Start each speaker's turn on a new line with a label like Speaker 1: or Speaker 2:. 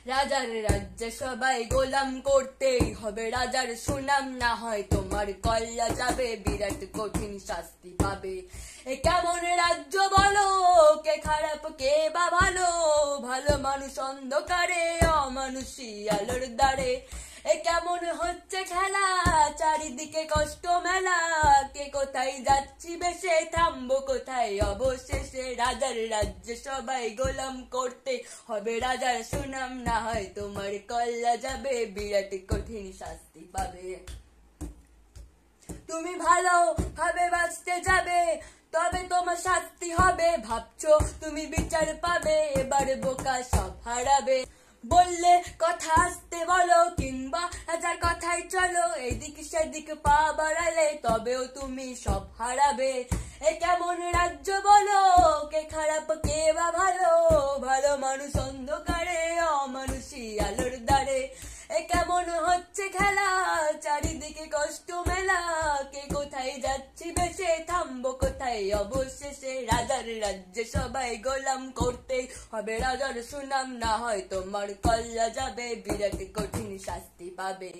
Speaker 1: রাজার রাজ্যে সবাই গোলাম করতেই হবে, রাজার সুনাম না হয় তোমার কল্লা যাবে, বিরাট কঠিন শাস্তি পাবে। এ কেমন রাজ্য বলো, কে খারাপ কে বা ভালো, ভালো মানুষ অন্ধকারে, অমানুষী আলোর দ্বারে। এ কেমন হচ্ছে খেলা, চারিদিকে কষ্ট মেলা, কে কোথায় যাচ্ছি বেশে, থামবো কোথায় অবশেষে। রাজার রাজ্যে সবাই গোলাম করতে হবে, রাজার সুনাম না হয় তোমার কল্লা যাবে, বিরাট কঠিন শাস্তি পাবে। তুমি ভালো ভাবে বাঁচতে যাবে, তবে তোমার শাস্তি হবে, ভাবছো তুমি বিচার পাবে, এবার বোকা সব হারাবে। বললে কথা আসতে বলো, কিংবা রাজার কথাই চলো, এদিক সেদিক পা বাড়ালে তবেও তুমি সব হারাবে। এ কেমন রাজ্য বলো, কে খারাপ কে বা ভালো, ভালো মানুষ অন্ধকারে, অমানুষী আলোর দ্বারে। এ কেমন হচ্ছে খেলা, চারিদিকে কষ্ট মেলা, কে কোথায় যাচ্ছি বেশে, থামবো কোথায় অবশেষে। রাজার রাজ্যে সবাই গোলাম করতে হবে, রাজার সুনাম না হয় তোমার কল্লা যাবে, বিরাট কঠিন শাস্তি পাবে।